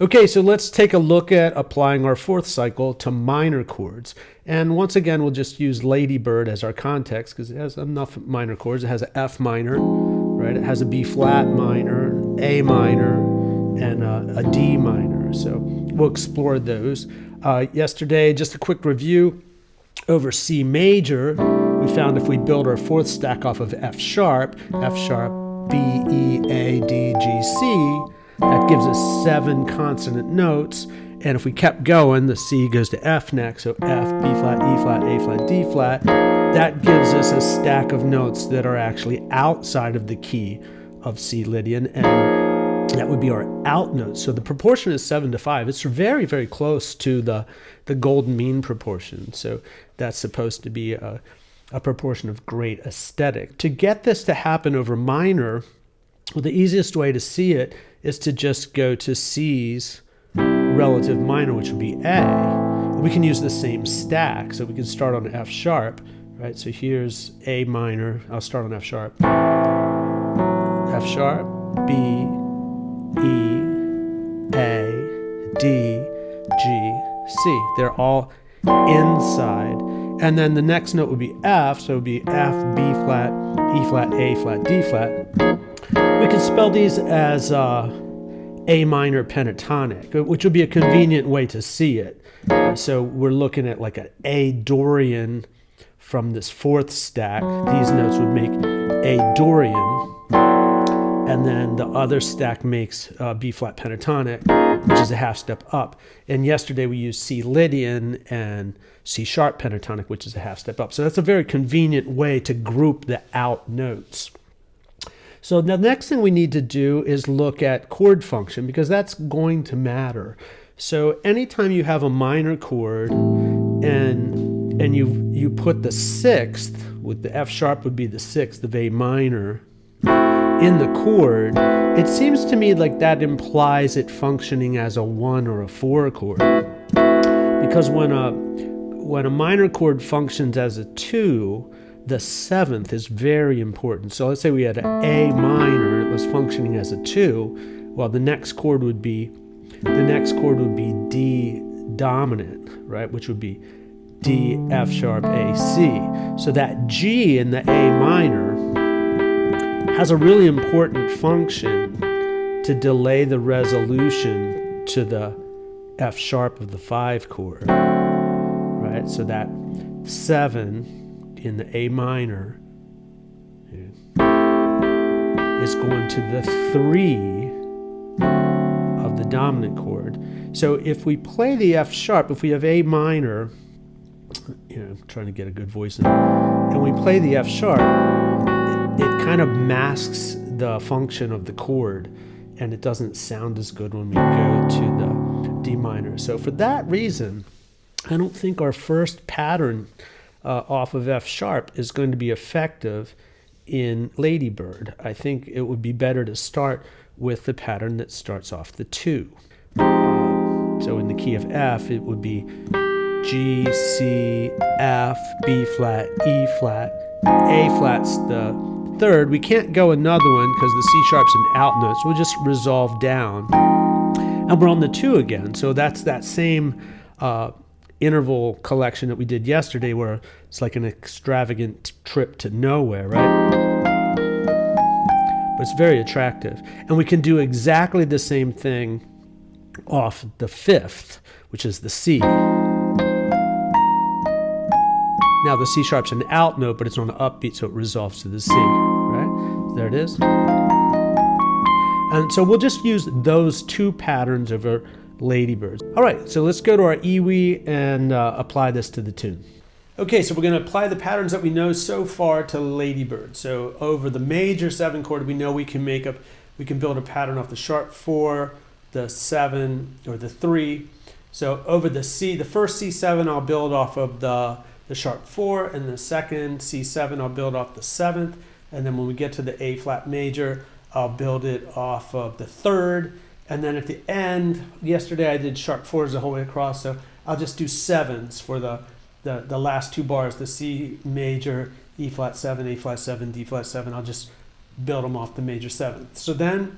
Okay, so let's take a look at applying our fourth cycle to minor chords. And once again, we'll just use Lady Bird as our context because it has enough minor chords. It has an F minor, right? It has a B flat minor, A minor, and a D minor. So we'll explore those. Yesterday, just a quick review over C major. We found if we build our fourth stack off of F sharp, B, E, A, D, G, C, that gives us 7 consonant notes, and if we kept going, the C goes to F next, so F, B flat, E flat, A flat, D flat. That gives us a stack of notes that are actually outside of the key of C Lydian, and that would be our out notes. So the proportion is 7-5. It's very, very close to the golden mean proportion, so that's supposed to be a proportion of great aesthetic. To get this to happen over minor, well, the easiest way to see it is to just go to C's relative minor, which would be A. We can use the same stack, so we can start on F sharp, right? So here's A minor. I'll start on F sharp. F sharp, B, E, A, D, G, C. They're all inside. And then the next note would be F, so it would be F, B flat, E flat, A flat, D flat. We can spell these as A minor pentatonic, which would be a convenient way to see it. So we're looking at like an A Dorian from this fourth stack. These notes would make A Dorian. And then the other stack makes B flat pentatonic, which is a half step up. And yesterday we used C Lydian and C sharp pentatonic, which is a half step up. So that's a very convenient way to group the out notes. So the next thing we need to do is look at chord function, because that's going to matter. So anytime you have a minor chord and you put the sixth, with the F sharp would be the sixth of A minor, in the chord, it seems to me like that implies it functioning as a 1 or a 4 chord. Because when a minor chord functions as a 2, the seventh is very important. So let's say we had an A minor, it was functioning as a 2. Well, the next chord would be D dominant, right? Which would be D, F sharp, A, C. So that G in the A minor has a really important function to delay the resolution to the F sharp of the 5 chord, right? So that 7 in the A minor is going to the 3 of the dominant chord. So if we play the F sharp, if we have A minor, I'm trying to get a good voice in, and we play the F sharp, it kind of masks the function of the chord, and it doesn't sound as good when we go to the D minor. So for that reason, I don't think our first pattern off of F sharp is going to be effective in Lady Bird. I think it would be better to start with the pattern that starts off the 2. So in the key of F, it would be G, C, F, B flat, E flat, A flat's the 3rd. We can't go another one because the C sharp's an out note, so we'll just resolve down. And we're on the 2 again, so that's that same interval collection that we did yesterday, where it's like an extravagant trip to nowhere, right? But it's very attractive. And we can do exactly the same thing off the 5th, which is the C. Now the C sharp's an out note, but it's on an upbeat, so it resolves to the C, right? There it is. And so we'll just use those 2 patterns over Ladybirds. All right, so let's go to our EWI and apply this to the tune. Okay, so we're going to apply the patterns that we know so far to Ladybird. So over the major 7 chord, we know we can build a pattern off the sharp 4, the 7, or the 3. So over the C, the first C7, I'll build off of the sharp 4, and the second C7, I'll build off the 7th. And then when we get to the A flat major, I'll build it off of the 3rd. And then at the end, yesterday I did sharp 4s the whole way across, so I'll just do 7s for the last 2 bars, the C major, E flat 7, A flat 7, D flat 7. I'll just build them off the major 7th. So then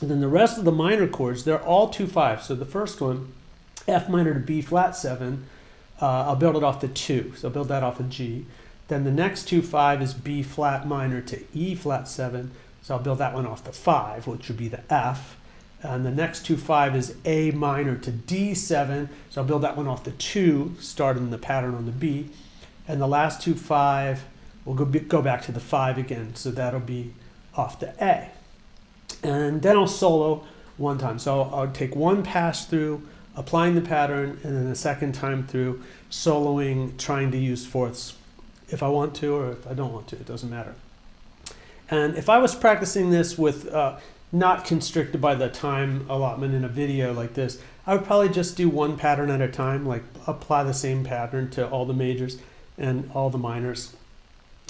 And then the rest of the minor chords, they're all 2/5. So the first one, F minor to B flat 7, I'll build it off the 2. So I'll build that off of G. Then the next 2/5 is B flat minor to E flat 7. So I'll build that one off the 5, which would be the F. And the next 2/5 is A minor to D7. So I'll build that one off the 2, starting the pattern on the B. And the last 2/5 will go back to the 5 again. So that'll be off the A. And then I'll solo one time. So I'll take one pass through, applying the pattern, and then a second time through, soloing, trying to use fourths if I want to, or if I don't want to, it doesn't matter. And if I was practicing this with not constricted by the time allotment in a video like this, I would probably just do one pattern at a time, like apply the same pattern to all the majors and all the minors,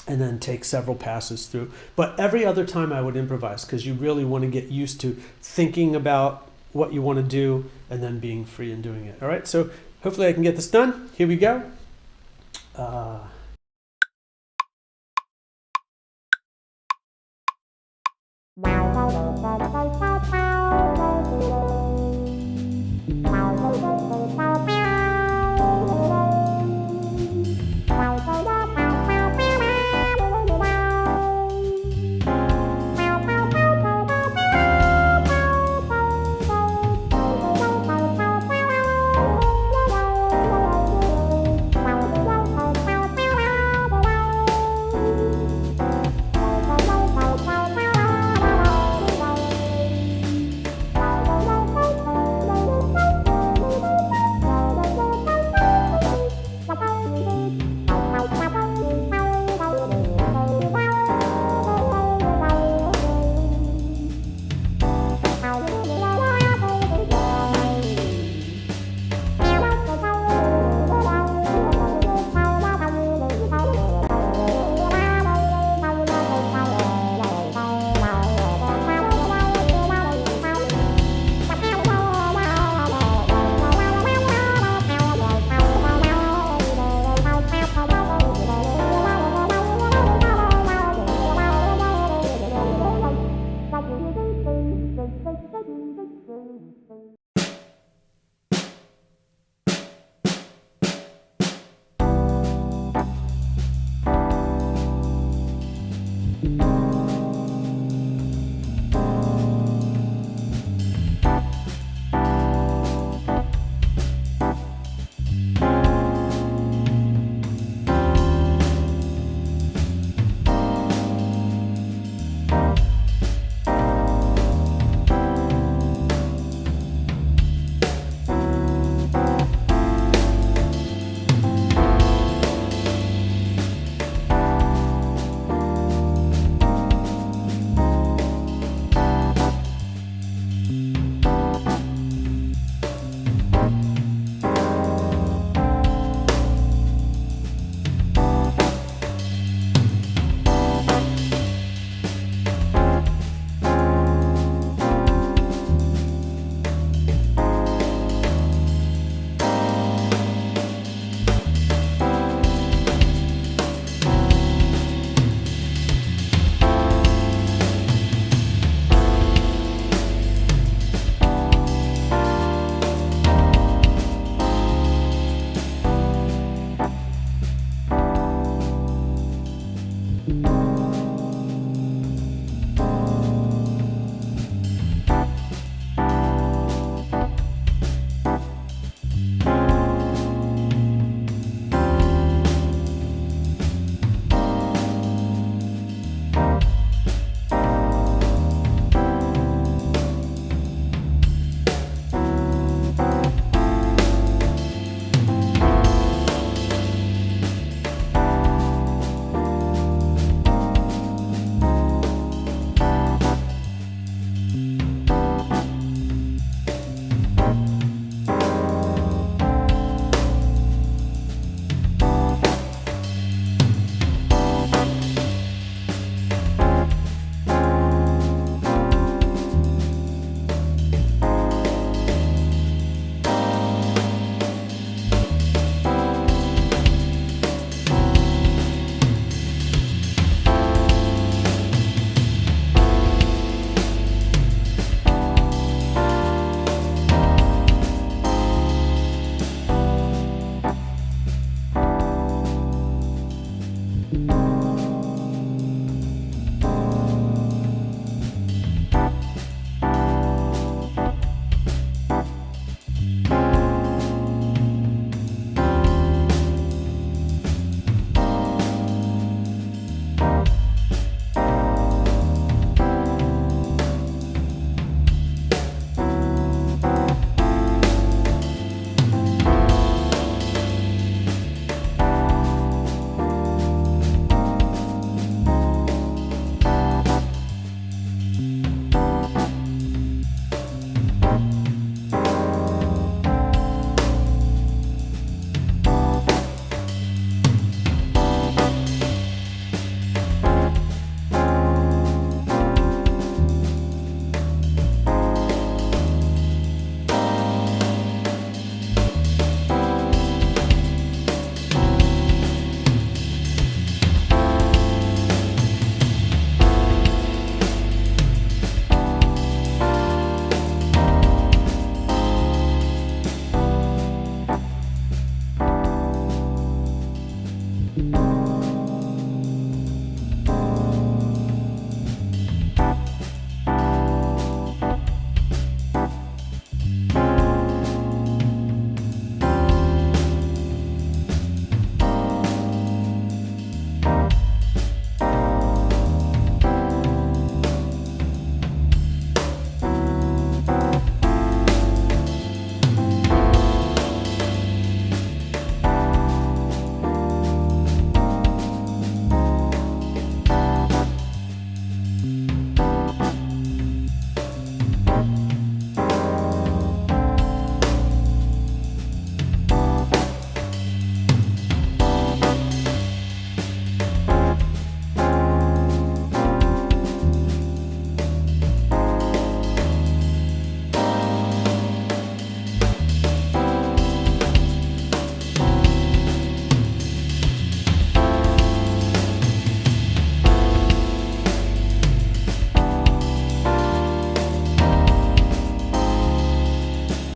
and then take several passes through. But every other time I would improvise, because you really want to get used to thinking about what you want to do and then being free and doing it. All right, so hopefully I can get this done. Here we go.